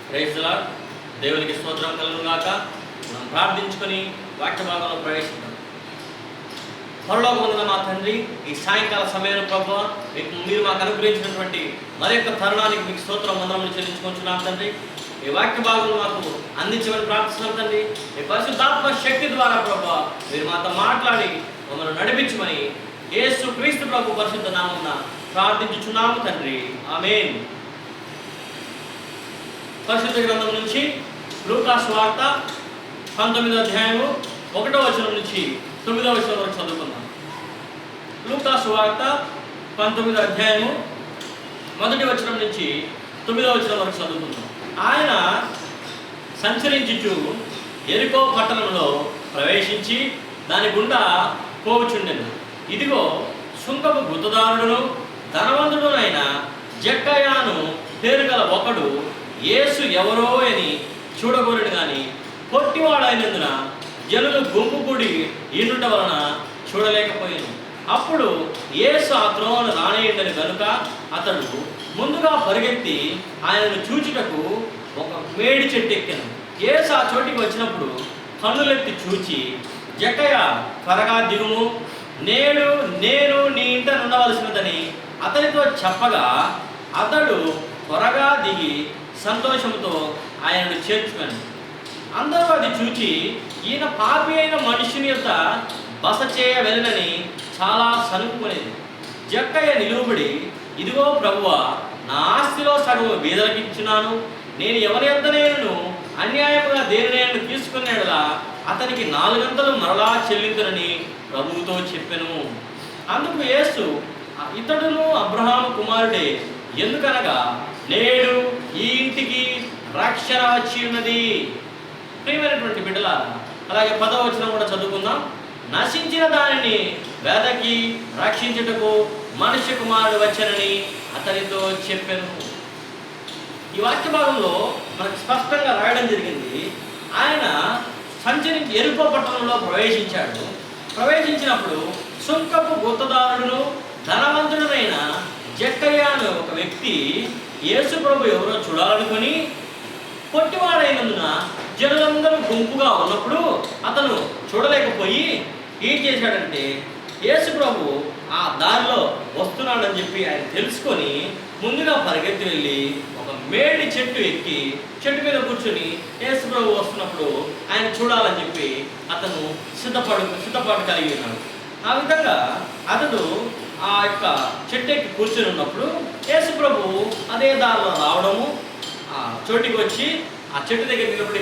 Praise the lord. దేవునికి స్తోత్రం కలుగును గాక. మనం ప్రార్థించుకొని వాక్య భాగంలో ప్రవేశిద్దాం. పరలోకమందున మా తండ్రి, ఈ సాయంకాల సమయంలో ప్రభువా మీరు మాకు అనుగ్రహించినటువంటి మరొక తరుణానికి మీకు స్తోత్రం వందనములు చెల్లించుకుంటున్నాం తండ్రి. ఈ వాక్య భాగంలో మాకు అందించమని ప్రార్థిస్తున్నాం తండ్రి. మీ పరిశుద్ధాత్మ శక్తి ద్వారా ప్రభువా మీరు మాతో మాట్లాడి మమ్మల్ని నడిపించమని యేసు క్రీస్తు ప్రభు పరిశుద్ధ నామమున ప్రార్థించుచున్నాము తండ్రి. ఆమేన్. పరిశుద్ధ గ్రంథం నుంచి లూకా సువార్త 19వ అధ్యాయము 1వ వచనం నుంచి 9వ వచనం వరకు చదువుకుందాం. లూకా సువార్త 19వ అధ్యాయము 1వ వచనం నుంచి 9వ వచనం వరకు చదువుకుందాం. ఆయన సంచరించుచు యెరికో పట్టణంలో ప్రవేశించి దాని గుండా పోవుచుండెను. ఇదిగో సుంకపు గుత్తదారుడును ధనవంతుడునైన జక్కయ్యను పేరుగల ఒకడు యేసు ఎవరో అని చూడగోరడు గాని పొట్టివాడైనందున జనులు గుంపు కూడి ఈనుట వలన చూడలేకపోయాను. అప్పుడు యేసు ఆ త్రోవను రానేయండని కనుక అతడు ముందుగా పరిగెత్తి ఆయనను చూచుటకు ఒక మేడి చెట్టు ఎక్కాను. యేసు ఆ చోటికి వచ్చినప్పుడు కన్నులెత్తి చూచి, జక్కయ్య త్వరగా దిగుము, నేను నీ ఇంట ఉండవలసినదని అతనితో చెప్పగా అతడు త్వరగా దిగి సంతోషంతో ఆయనను చేర్చుకున్నాను. అందరూ అది చూచి ఈయన పాపి అయిన మనుషుని యొక్క బస చేయవలెనని చాలా సనుక్కునేది. జక్కయ్య నిలువబడి, ఇదిగో ప్రభువా, నా ఆస్తిలో సగం బీదలకు ఇచ్చున్నాను. నేను ఎవరి యొద్దనైనను అన్యాయముగా దేనినైనా తీసుకునేలా అతనికి 4 గంటలు మరలా చెల్లించునని ప్రభువుతో చెప్పెను. అందుకు యేసు, ఇతడును అబ్రహాము కుమారుడే, ఎందుకనగా నేడు ఈ ఇంటికి రక్షణ వచ్చి ఉన్నది. ప్రియమైనటువంటి బిడ్డలారా, అలాగే 10వ వచనం కూడా చదువుకుందాం. నశించిన దానిని వెదకి రక్షించుటకు మనుష్య కుమారుడు వచ్చనని అతనితో చెప్పెను. ఈ వాక్య భాగంలో మనకు స్పష్టంగా రాయడం జరిగింది. ఆయన సంచరించి యెరికో పట్టణంలో ప్రవేశించాడు. ప్రవేశించినప్పుడు సుంకపు గుత్తదారుడును ధనవంతుడునైన జక్కయ్య అనే ఒక వ్యక్తి యేసు ప్రభు ఎవరో చూడాలనుకొని పొట్టివాడైనందున జనులందరూ గుంపుగా ఉన్నప్పుడు అతను చూడలేకపోయి ఏం చేశాడంటే, యేసు ప్రభు ఆ దారిలో వస్తున్నాడని చెప్పి ఆయన తెలుసుకొని ముందుగా పరిగెత్తి వెళ్ళి ఒక మేడి చెట్టు ఎక్కి చెట్టు మీద కూర్చొని యేసు ప్రభు వస్తున్నప్పుడు ఆయన చూడాలని చెప్పి అతను సిద్ధపాటు కలిగి ఉన్నాడు. ఆ విధంగా అతడు ఆ యొక్క చెట్టు ఎక్కి కూర్చొని ఉన్నప్పుడు యేసు ప్రభు అదే దారిలో రావడము, ఆ చోటికి వచ్చి ఆ చెట్టు దగ్గర నిలబడి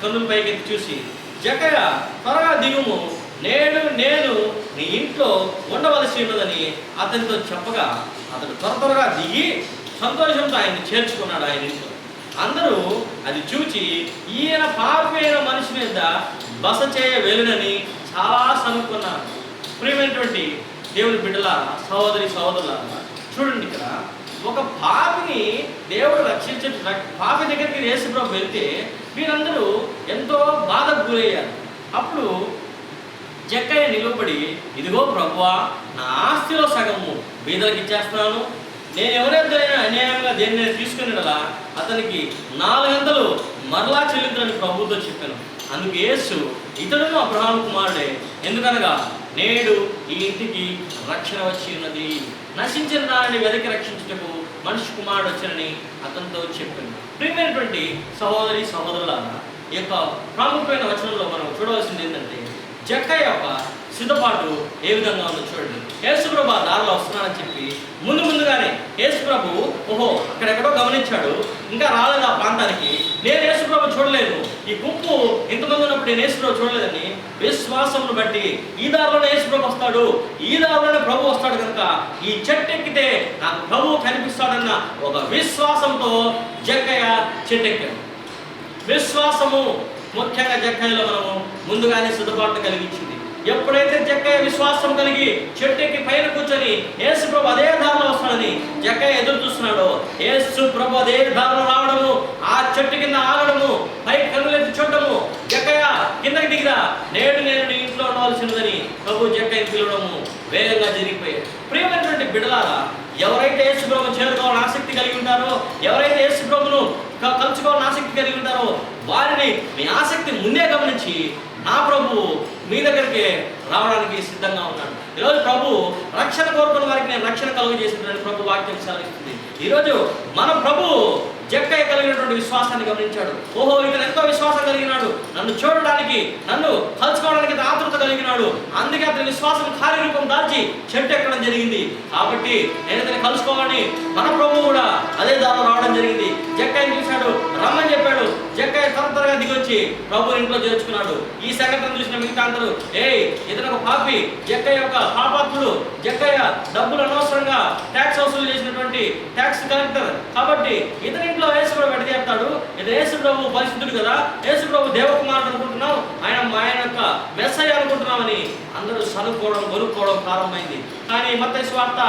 కన్నుల పైకి చూసి, జక్కయ్య త్వరగా దిగుము, నేను నీ ఇంట్లో ఉండవలసి ఉన్నదని అతనితో చెప్పగా అతడు త్వరగా దిగి సంతోషంతో ఆయన్ని చేర్చుకున్నాడు ఆయన ఇంట్లో. అందరూ అది చూచి ఈయన పాపి అయిన మనిషి మీద బస చేయవలెనని చాలా సనుక్కున్నారు. ప్రియమైనటువంటి దేవుని బిడ్డల సహోదరి సహోదరులారా, చూడండి, ఇక్కడ ఒక పాపిని దేవుడు రక్షించే పాపి దగ్గరికి యేసు ప్రభు వెళ్తే వీరందరూ ఎంతో బాధకు గురయ్యారు. అప్పుడు జక్కయ్య నిలబడి, ఇదిగో ప్రభువా, నా ఆస్తిలో సగము బీదలకు ఇచ్చేస్తున్నాను. నేను ఎవరైనా అన్యాయంగా దేన్ని తీసుకునేలా అతనికి 4 గంటలు మరలా చెల్లించాలని ప్రభువుతో చెప్పాను. అందుకు యేసు, ఇతడును అబ్రహాము కుమారుడే, ఎందుకనగా నేడు ఈ ఇంటికి రక్షణ వచ్చి ఉన్నది. నశించిన దానిని వెదకి రక్షించుటకు మనిషి కుమారుడు వచ్చానని అతనితో చెప్పాను. ప్రియమైనటువంటి సహోదరి సహోదరులారా, ఈ యొక్క ప్రాముఖ్యమైన వచనంలో మనం చూడవలసింది ఏంటంటే, జక్కయ్య యొక్క సిద్ధపాటు ఏ విధంగా ఉందో చూడండి. యేసుప్రభు ఆ దారిలో వస్తున్నాడని చెప్పి ముందుగానే యేసుప్రభు అక్కడెక్కడో గమనించాడు, ఇంకా రాలేదు ఆ ప్రాంతానికి. నేను యేసుప్రభు చూడలేదు, ఈ గుంపు ఇంతమంది ఉన్నప్పుడు నేను యేసుప్రభు చూడలేదని విశ్వాసమును బట్టి ఈ దారిలోనే యేసుప్రభు వస్తాడు, ఈ దారిలోనే ప్రభు వస్తాడు కనుక ఈ చెట్టు ఎక్కితే నాకు ప్రభువు కనిపిస్తాడన్న ఒక విశ్వాసంతో జక్కయ్య చెట్టు ఎక్కాడు. విశ్వాసము ముఖ్యంగా జక్కయ్యలో మనము ముందుగానే సిద్ధపాటు కలిగించింది. ఎప్పుడైతే జక్కయ్య విశ్వాసం కలిగి చెట్టు ఎక్కి పైన కూర్చొని యేసు ప్రభు అదే దారిలో వస్తాడని జక్కయ్య ఎదురు చూస్తున్నాడు, యేసు ప్రభు అదే దారిలో రావడము, ఆ చెట్టు కింద ఆగడము, పైకి కన్నులెత్తి చూడటము, జక్కయ్య కిందకి దిగిరా, నేను నీ ఇంట్లో ఉండవలసినదని ప్రభు జక్కయ్య పిలవడము వేగంగా జరిగిపోయాయి. ప్రియమైనటువంటి బిడ్డలారా, ఎవరైతే యేసు ప్రభువును చేరుకోవాలని ఆసక్తి కలిగి ఉంటారో, ఎవరైతే యేసు ప్రభువును కలుసుకోవాలని ఆసక్తి కలిగి ఉంటారో వారిని మీ ఆసక్తి ముందే గమనించి నా ప్రభు మీ దగ్గరికి రావడానికి సిద్ధంగా ఉన్నాడు. ఈరోజు ప్రభు రక్షణ కోరుకున్న వారికి నేను రక్షణ కలుగజేసినటువంటి ప్రభు వాక్యం సెలవిస్తుంది. ఈరోజు మన ప్రభు జక్కయ్య కలిగినటువంటి విశ్వాసాన్ని గమనించాడు. ఓహో, ఇతను ఎంతో విశ్వాసం కలిగినాడు, నన్ను చూడడానికి, నన్ను కలుసుకోవడానికి ఆతృత కలిగినాడు, అందుకే అతని విశ్వాసం కార్యరూపం దాల్చి చెట్టు ఎక్కడం జరిగింది. కాబట్టి నేను ఇతన్ని కలుసుకోవాలని మన ప్రభు కూడా అదే దారిలో రావడం జరిగింది. జక్కయ్యని చూశాడు, రమ్మని చెప్పాడు. జక్కయ్య త్వరగా దిగొచ్చి ప్రభు ఇంట్లో చేర్చుకున్నాడు. ఈ సంఘటన చూసిన మిగతా అందరూ, ఇతను ఒక పాపి, జక్కయ్య యొక్క పాపాత్ముడు, జక్కయ్య డబ్బులు అనవసరంగా ట్యాక్స్ వసూలు చేసినటువంటి ట్యాక్స్ కలెక్టర్, కాబట్టి ఇతని ఇంట్లో యేసు ప్రభు ఎట్ట చెప్తాడు, ఇది యేసు ప్రభు పరిశుద్ధుడు కదా, యేసు ప్రభు దేవకుమారుడు అనుకుంటున్నావు, ఆయన యొక్క మెస్సయ్య అనుకుంటున్నామని అందరూ చదువుకోవడం కొనుక్కోవడం ప్రారంభమైంది. కానీ మత్తయి సువార్త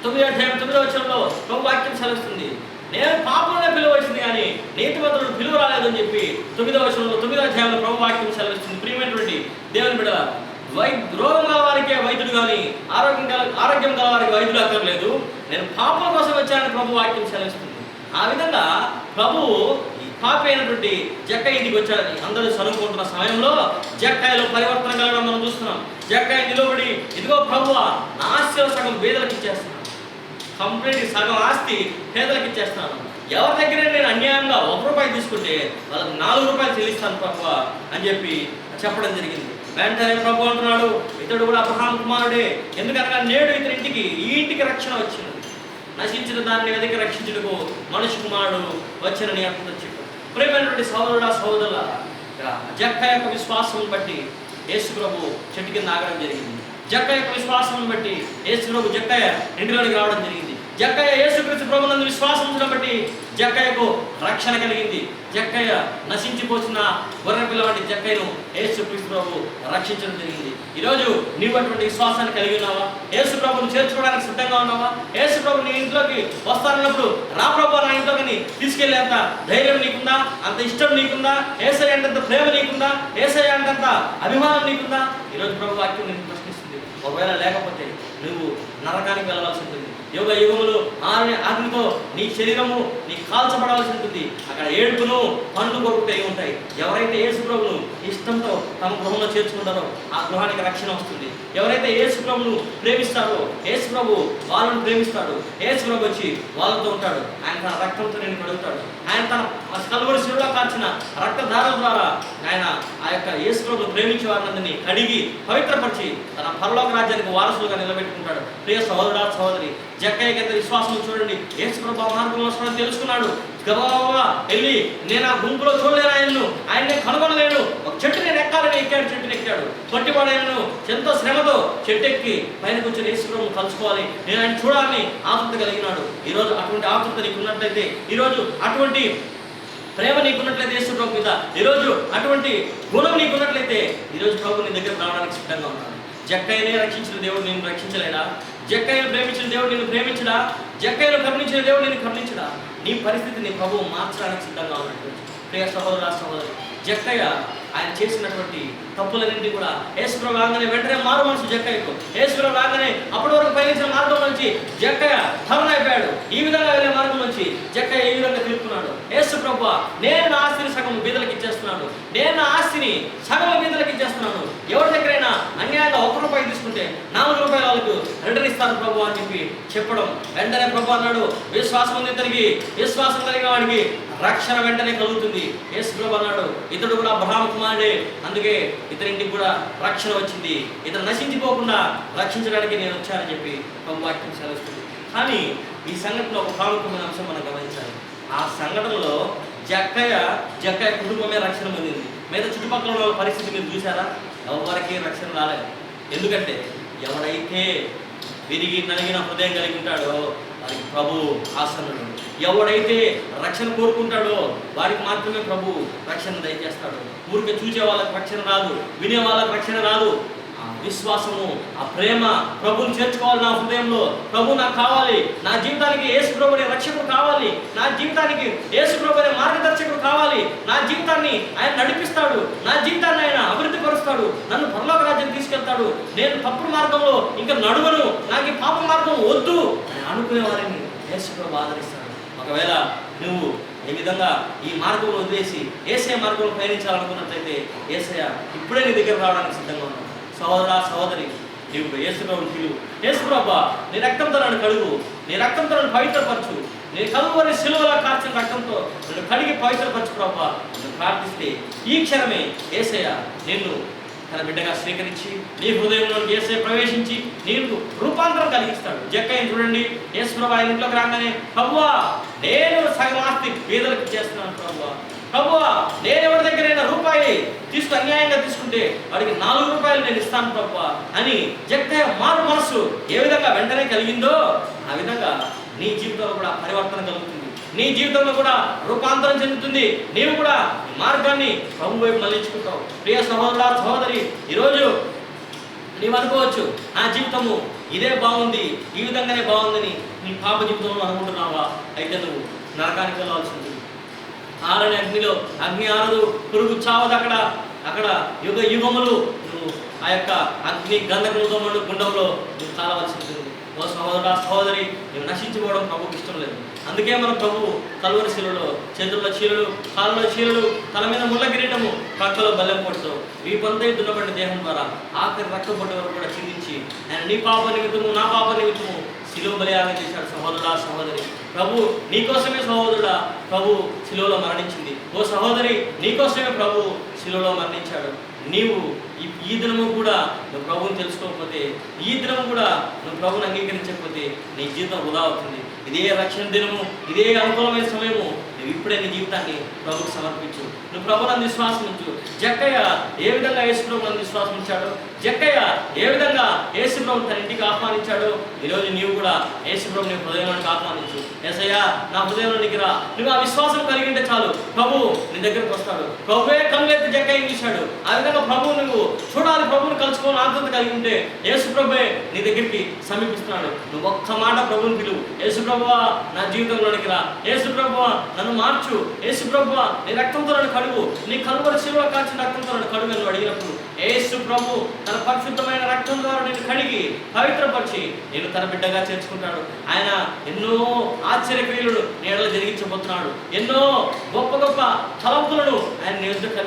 9:9 ప్రభు వాక్యం సెలవుస్తుంది, నేను పాపంగా పిలువచ్చింది కానీ నీతిమంతుడు పిలువ రాలేదని చెప్పి 9వ అధ్యాయంలో ప్రభు వాక్యం సెలవిస్తుంది. ప్రియమైనటువంటి దేవుని బిడ్డ, రోగం గల వారికే వైద్యుడు కానీ ఆరోగ్యం గల వారికి వైద్యుడు అక్కర్లేదు, నేను పాపం కోసం వచ్చానని ప్రభు వాక్యం సెలవిస్తుంది. ఆ విధంగా ప్రభు పాపి అయినటువంటి జక్కయ్య ఇంటికి వచ్చాడని అందరూ చదువుకుంటున్న సమయంలో జక్కయ్యలో పరివర్తన కలగడం మనం చూస్తున్నాం. జక్కయ్య నిలబడి, ఇదిగో ప్రభువా, నా ఆస్తిలో సగం పేదలకు ఇచ్చేస్తున్నాను, కంప్లీట్ సగం ఆస్తి పేదలకు ఇచ్చేస్తున్నాను, ఎవరి దగ్గర నేను అన్యాయంగా ₹1 తీసుకుంటే వాళ్ళకి ₹4 చెల్లిస్తాను ప్రభువా అని చెప్పి చెప్పడం జరిగింది. వెంటనే ప్రభు అంటున్నాడు, ఇతడు కూడా అబ్రహాము కుమారుడే, ఎందుకనగా నేడు ఇతని ఈ ఇంటికి రక్షణ వచ్చినది, నశించిన దానిని వెతికి రక్షించుటకు మనుష్య కుమారుడు వచ్చినని అర్థం చెప్పాడు. ప్రియమైనటువంటి సహోదరుడా సహోదరుల, జక్కయ్య యొక్క విశ్వాసం బట్టి యేసు ప్రభు చెట్టు కింద ఆగడం జరిగింది. జక్కయ్య యొక్క విశ్వాసం బట్టి యేసు ప్రభు జక్కయ్య ఇంటిలోనికి రావడం జరిగింది. జక్కయ్య యేసుక్రీస్తు ప్రభునందు విశ్వాసం ఉంచడం బట్టి జక్కయ్యకు రక్షణ కలిగింది. జక్కయ్య నశించిపోతున్న గొర్రె పిల్ల వంటి జక్కయ్యను యేసుక్రీస్తు ప్రభు రక్షించడం జరిగింది. ఈరోజు నీవు అటువంటి విశ్వాసాన్ని కలిగి ఉన్నావా? యేసు ప్రభుని చేర్చుకోవడానికి సిద్ధంగా ఉన్నావా? యేసు ప్రభు నీ ఇంట్లోకి వస్తానన్నప్పుడు రా ప్రభు నా ఇంట్లోకి తీసుకెళ్ళే అంత ధైర్యం నీకుందా? అంత ఇష్టం నీకుందా? యేసయ్య అంటే అంత ప్రేమ నీకుందా? యేసయ్య అంటే అంత అభిమానం నీకుందా? ఈరోజు ప్రభు వాక్యం నేను ప్రశ్నిస్తుంది. ఒకవేళ లేకపోతే నువ్వు నరకానికి వెళ్ళవలసి ఉంటుంది. యుగ యుగములు అగ్నితో నీ శరీరము నీ కాల్చబడాల్సి ఉంటుంది. అక్కడ ఏడుపును పండ్లు కొరుకుతాయి ఉంటాయి. ఎవరైతే యేసు ప్రభును ఇష్టంతో తమ గృహంలో చేర్చుకుంటారో ఆ గృహానికి రక్షణ వస్తుంది. ఎవరైతే యేసు ప్రభును ప్రేమిస్తారో యేసు ప్రభు వాళ్ళను ప్రేమిస్తాడు. యేసు ప్రభు వచ్చి వాళ్ళతో ఉంటాడు. ఆయన తన రక్తంతో నేను కడుగుతాడు. ఆయన తన కలువరి శిలువలో కాల్చిన రక్తధార ద్వారా ఆయన ఆ యొక్క యేసు ప్రభును ప్రేమించే వారిని కడిగి పవిత్రపరిచి తన పరలోక రాజ్యానికి వారసులుగా నిలబెట్టుకుంటాడు. ప్రియ సహోదరా సహోదరి, జక్కయ్యకి ఎంత విశ్వాసం చూడండి. యేసు ప్రభు మార్గంలో వస్తాడని తెలుసుకున్నాడు. గబగబా వెళ్ళి నేను ఆ గుంపులో చూడలేను, ఆయన్ని కనుగొనలేను, ఒక చెట్టు నేను ఎక్కాలని ఎక్కాడు. చెట్టుని ఎక్కాడు. పట్టిపడాను ఎంతో శ్రమతో చెట్టు ఎక్కి పైన కూర్చొని యేసు ప్రభువును కలుసుకోవాలి, నేను ఆయన చూడాలని ఆతృత కలిగినాడు. ఈరోజు అటువంటి ఆతృత నీకు ఉన్నట్లయితే, ఈరోజు అటువంటి ప్రేమ నీకున్నట్లయితే యేసు ప్రభు మీద, ఈరోజు అటువంటి గుణం నీకున్నట్లయితే ఈరోజు ప్రభు నీ దగ్గర రావడానికి సిద్ధంగా ఉన్నాడు. జక్కయ్యనే రక్షించిన దేవుడు నిన్ను రక్షించలేడా? జక్కయ్యను ప్రేమించిన దేవుడు నిన్ను ప్రేమించడా? జక్కయ్యను కరుణించిన దేవుడు నిన్ను కరుణించడా? నీ పరిస్థితిని ప్రభువు మార్చడానికి సిద్ధంగా ఉన్నట్టు. ప్రియ సహోదరా సహోదరు, జక్కయ్య ఆయన చేసినటువంటి తప్పులన్నింటినీ కూడా యేసు ప్రభు రాగానే వెంటనే మారు మనసు జక్కయ్యకు. యేసు ప్రభు రాగానే అప్పటి వరకు పయనించిన మార్గం నుంచి జక్కయ్య టర్న్ అయిపోయాడు. ఈ విధంగా వెళ్ళే మార్గం నుంచి జక్కయ్య ఈ విధంగా తిరుగుతున్నాడు. యేసు ప్రభు, నేను నా ఆస్తిని సగం బీదలకు ఇచ్చేస్తున్నాను, నేను నా ఆస్తిని సగం బీదలకు ఇచ్చేస్తున్నాను. ఎవరి దగ్గరైనా అన్యాయంగా ₹1 తీసుకుంటే ₹4 వాళ్ళకు రిటర్న్ ఇస్తాను ప్రభు అని చెప్పి చెప్పడం. వెంటనే ప్రభు అన్నాడు, విశ్వాసం ఉంది ఇతనికి, విశ్వాసం కలిగిన వాడికి రక్షణ వెంటనే కలుగుతుంది. యేసు ప్రభు అన్నాడు, ఇతడు కూడా అబ్రహాము కుమారుడే, అందుకే ఇతరింటికి కూడా రక్షణ వచ్చింది, ఇతను నశించిపోకుండా రక్షించడానికి నేను వచ్చానని చెప్పి ప్రభు వాక్యం సెలవుస్తుంది. కానీ ఈ సంఘటనలో ఒక ప్రాముఖ్యమైన అంశం మనం గమనించాలి. ఆ సంఘటనలో జక్కయ్య కుటుంబమే రక్షణ పొందింది. మిగతా చుట్టుపక్కల ఉన్న పరిస్థితి మీరు చూసారా? ఎవరికి రక్షణ రాలేదు. ఎందుకంటే ఎవడైతే విరిగి నలిగిన హృదయం కలిగి ఉంటాడో వారికి ప్రభు ఆసనుడు. ఎవడైతే రక్షణ కోరుకుంటాడో వారికి మాత్రమే ప్రభు రక్షణ దయచేస్తాడు. ఊరికే చూసే వాళ్ళకి రక్షణ రాదు, వినే వాళ్ళకి రక్షణ రాదు. ఆ విశ్వాసము, ఆ ప్రేమ, ప్రభుని చేర్చుకోవాలి నా హృదయంలో. ప్రభు నాకు కావాలి, నా జీవితానికి యేసు ప్రభు అనే రక్షకుడు కావాలి, నా జీవితానికి యేసు ప్రభు అనే మార్గదర్శకుడు కావాలి, నా జీవితాన్ని ఆయన నడిపిస్తాడు, నా జీవితాన్ని ఆయన అభివృద్ధి పరుస్తాడు, నన్ను పరలోక రాజ్యం తీసుకెళ్తాడు, నేను తప్పుడు మార్గంలో ఇంకా నడువను, నాకు ఈ పాప మార్గం వద్దు అనుకునే వారిని యేసు ప్రభు ఆదరిస్తాడు. ఒకవేళ నువ్వు ఈ విధంగా ఈ మార్గంలో వదిలేసి యేసయ్య మార్గంలో పయనించాలనుకున్నట్లయితే యేసయ్య ఇప్పుడే నీ దగ్గర రావడానికి సిద్ధంగా ఉన్నాడు. సహోదరా సహోదరి, నీవు యేసు ప్రభువుని పిలువు. యేసు ప్రభువా, నీ రక్తంతో నన్ను కడుగు, నీ రక్తంతో నన్ను పవిత్రపరచు, నీ కలువరి సిలువలో కార్చిన రక్తంతో నన్ను కడిగి పవిత్రపరచు ప్రభువా నువ్వు ప్రార్థిస్తే ఈ క్షణమే యేసయ్య నిన్ను తన బిడ్డగా స్వీకరించి నీ హృదయంలో యేసయ్య ప్రవేశించి నీకు రూపాంతరం కలిగిస్తాడు. జక్కయ్యని చూడండి, యేసు ప్రభువా ఆయన ఇంట్లోకి రాగానే, ప్రభువా నేను సగం ఆస్తి పేదలకు చేస్తున్నాను, ప్రభువా నేను ఎవరి దగ్గరైనా రూపాయి అన్యాయంగా తీసుకుంటే వాడికి 4 రూపాయలు నేను ఇస్తాను ప్రభువా అని జక్కయ్య మారు మనసు ఏ విధంగా వెంటనే కలిగిందో ఆ విధంగా నీ జీవితంలో కూడా పరివర్తన కలుగుతుంది, నీ జీవితంలో కూడా రూపాంతరం చెందుతుంది. నీవు కూడా మార్గాన్ని ప్రభు వైపు మళ్ళించుకుంటావు. ప్రియ సహోదరా సహోదరి, ఈరోజు నీవు అనుకోవచ్చు నా జీవితము ఇదే బాగుంది, ఈ విధంగానే బాగుందని నీ పాప జీవితంలో అనుకుంటున్నావా? అయితే నువ్వు నరకానికి వెళ్ళాల్సి ఉంటుంది. ఆరని అగ్నిలో అగ్ని ఆరదు, పురుగు చావదు. అక్కడ యుగ యుగములు నువ్వు ఆ యొక్క అగ్ని గంధకముతో మండు గుండంలో నువ్వు కాలవలసి ఉంటుంది. ఓ సహోదరా సహోదరి, నువ్వు నశించుకోవడం ప్రభుకి ఇష్టం లేదు. అందుకే మన ప్రభు కలువరి శిలువలో చేతుల్లో చీలలు, కాళ్ళలో చీలలు, తల మీద ముళ్ళ కిరీటము, ప్రక్కలో బల్లెం పొట్టుతో వీపంతా దున్నబడిన దేహం ద్వారా ఆఖరి రక్త పొట్టు వరకు కూడా చిందించి ఆయన నీ పాప నిమిత్తము నా పాప నిమిత్తము శిలువ బలియాగం చేశాడు. సహోదరుడా సహోదరి, ప్రభు నీకోసమే సహోదరుడా ప్రభు శిలువలో మరణించింది. ఓ సహోదరి, నీకోసమే ప్రభు శిలువలో మరణించాడు. నీవు ఈ దినము కూడా నువ్వు ప్రభువుని తెలుసుకోకపోతే, ఈ దినము కూడా నువ్వు ప్రభువుని అంగీకరించకపోతే నీ జీవితం వృధా అవుతుంది. ఇదే రక్షణ దినము, ఇదే అనుకూలమైన సమయము. నువ్వు ఇప్పుడే నీ జీవితాన్ని ప్రభువుకు సమర్పించు. నువ్వు ప్రభువుని విశ్వాసం ఉంచు. జక్కయ్య ఏ విధంగా యేసు ప్రభువుని విశ్వాసం ఉంచాడో, జక్కయ్య ఏ విధంగా యేసు ప్రభువుని తన ఇంటికి ఆహ్వానించాడో, ఈరోజు నీవు కూడా యేసు ప్రభువుని నీ హృదయంలోనికి ఆహ్వానించు. యేసయ్యా నా హృదయంలోనికి రా. నువ్వు ఆ విశ్వాసం కలిగి ఉంటే చాలు, ప్రభు నీ దగ్గరకు వస్తాడు. ప్రభువే కనులెత్తి జక్కయ్యని చూశాడు. ఆ విధంగా ప్రభువు నువ్వు చూడాలి, ప్రభువుని కలుసుకోవాలని ఆతృత కలిగి ఉంటే యేసు ప్రభువే నీ దగ్గరికి సమీపిస్తున్నాడు. నువ్వు ఒక్క మాట ప్రభువుని పిలువు. యేసు ప్రభువా నా జీవితంలోనికి రా, యేసు ప్రభువా నన్ను మార్చు, యేసు ప్రభువా నీ రక్తంతో నన్ను కడుగు, నీ కలువరి శిలువ కాచిన రక్తంతో నన్ను కడుగు అని అడిగినప్పుడు యేసు ప్రభు తన పరిశుద్ధమైన రక్తం ద్వారా నేను కడిగి పవిత్రపరిచి నేను తన బిడ్డగా చేర్చుకుంటాడు. ఆయన ఎన్నో ఆశ్చర్యక్రియలను నేడలు జరిగించబోతున్నాడు. ఎన్నో గొప్ప గొప్ప తలంపులను ఆయన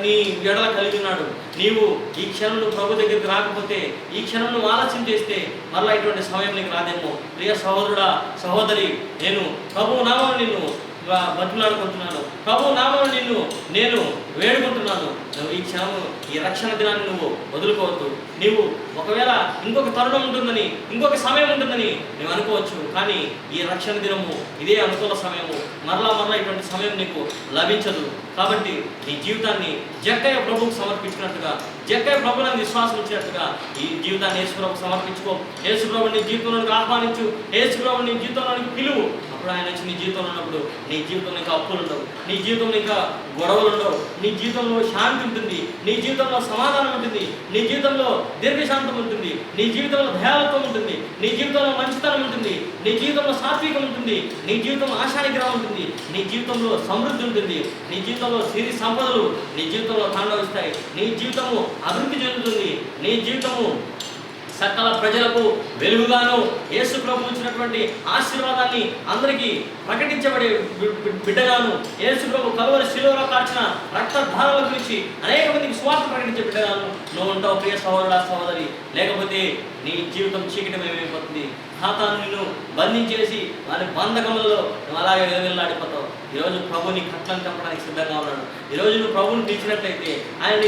నీ ఎడల కలిగి ఉన్నాడు. నీవు ఈ క్షణం ప్రభు దగ్గరికి రాకపోతే, ఈ క్షణం నువ్వు ఆలస్యం చేస్తే మరలా ఇటువంటి సమయం నీకు రాదేమో. ప్రియ సహోదరుడా సహోదరి, నేను ప్రభు నామం నిన్ను బతులాడుకుంటున్నాను, ప్రభు నామం నిన్ను నేను వేడుకుంటున్నాను. నువ్వు ఈ క్షణం ఈ రక్షణ దినాన్ని నువ్వు వదులుకోవద్దు. నీవు ఒకవేళ ఇంకొక తరుణం ఉంటుందని, ఇంకొక సమయం ఉంటుందని నువ్వు అనుకోవచ్చు, కానీ ఈ రక్షణ దినము ఇదే అనుకూల సమయము. మరలా ఇటువంటి సమయం నీకు లభించదు. కాబట్టి నీ జీవితాన్ని జక్కయ్య ప్రభువుకు సమర్పించినట్టుగా, జక్కయ్య ప్రభువుని విశ్వాసం ఇచ్చినట్టుగా ఈ జీవితాన్ని యేసు ప్రభువుకు సమర్పించుకో. యేసు ప్రభువుని నీ జీవితంలోనికి ఆహ్వానించు, యేసు ప్రభువుని నీ జీవితంలోనికి పిలువు. అప్పుడు ఆయన వచ్చి నీ జీవితంలో ఉన్నప్పుడు నీ జీవితంలో ఇంకా అప్పులు ఉండవు, నీ జీవితంలో ఇంకా గొడవలు ఉండవు, నీ జీవితంలో శాంతి ఉంటుంది, నీ జీవితంలో సమాధానం ఉంటుంది, నీ జీవితంలో దీర్ఘశాంతం ఉంటుంది, నీ జీవితంలో దయాలత్వం ఉంటుంది, నీ జీవితంలో మంచితనం ఉంటుంది, నీ జీవితంలో సాత్వికం ఉంటుంది, నీ జీవితంలో ఆశానిగ్రహం ఉంటుంది, నీ జీవితంలో సమృద్ధి ఉంటుంది, నీ జీవితంలో సిరి సంపదలు నీ జీవితంలో తాండవిస్తాయి, నీ జీవితము అభివృద్ధి చెందుతుంది, నీ జీవితము సకల ప్రజలకు వెలుగుగాను యేసు ప్రభు ఇచ్చినటువంటి ఆశీర్వాదాన్ని అందరికీ ప్రకటించబడే బిడ్డగాను, యేసు ప్రభు కలువరి శిలువలో కార్చిన రక్తధారాల గురించి అనేక మందికి స్వార్థ ప్రకటించే బిడ్డగాను నువ్వు ఉంటావు. ప్రియ సహోదరుడా సహోదరి, లేకపోతే నీ జీవితం చీకటమేమైపోతుంది. సాతాను నిన్ను బంధించేసి వారి బంధకములలో నువ్వు అలాగే వెళ్ళాడిపోతావు. ఈరోజు ప్రభు నీ కట్లను చంపడానికి సిద్ధంగా ఉన్నాడు. ఈరోజు నువ్వు ప్రభువుని పిలిచినట్లయితే ఆయన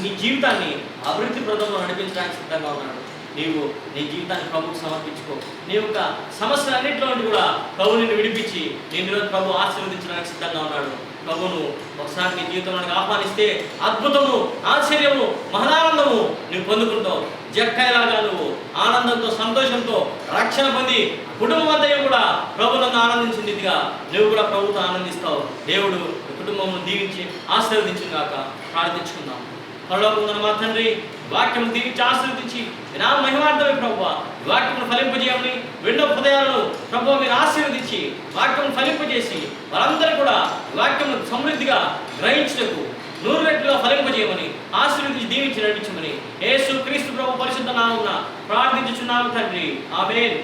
నీ జీవితాన్ని అభివృద్ధి ప్రదంలో నడిపించడానికి సిద్ధంగా ఉన్నాడు. నీవు నీ జీవితాన్ని ప్రభువుకు సమర్పించుకో. నీ యొక్క సమస్యలన్నింటిలో కూడా ప్రభు నిన్ను విడిపించి నేను ఈరోజు ప్రభు ఆశీర్వదించడానికి సిద్ధంగా ఉన్నాడు. ప్రభువును ఒకసారి నీ జీవితంలోకి ఆహ్వానిస్తే అద్భుతము, ఆశ్చర్యము, మహదానందము నువ్వు పొందుకుంటావు. జక్కయ్యలాగా నువ్వు ఆనందంతో సంతోషంతో రక్షణ పొంది కుటుంబం అంతా కూడా ప్రభువులను ఆనందించిందిగా నువ్వు కూడా ప్రభువుతో ఆనందిస్తావు. దేవుడు కుటుంబం దీవించి ఆశీర్వదించిన గాక. ప్రార్థించుకుందాం. పరలోకమున్న మా తండ్రి, వాక్యం దీవించి ఆశీర్వదించి నా మహిమార్థమే ప్రభువా వాక్యమును ఫలింపజేయమని రెండో హృదయాలను ప్రభువా మీరు ఆశీర్వదించి వాక్యమును ఫలింపజేసి వారందరూ కూడా వాక్యము సమృద్ధిగా గ్రహించుటకు 100 రెట్లుగా ఫలింపజేయమని ఆశీర్వదించి దీవించి నడిపించమని యేసు క్రీస్తు ప్రభు పరిశుద్ధ నామమున ప్రార్థించుచున్నాము తండ్రి. ఆమేన్.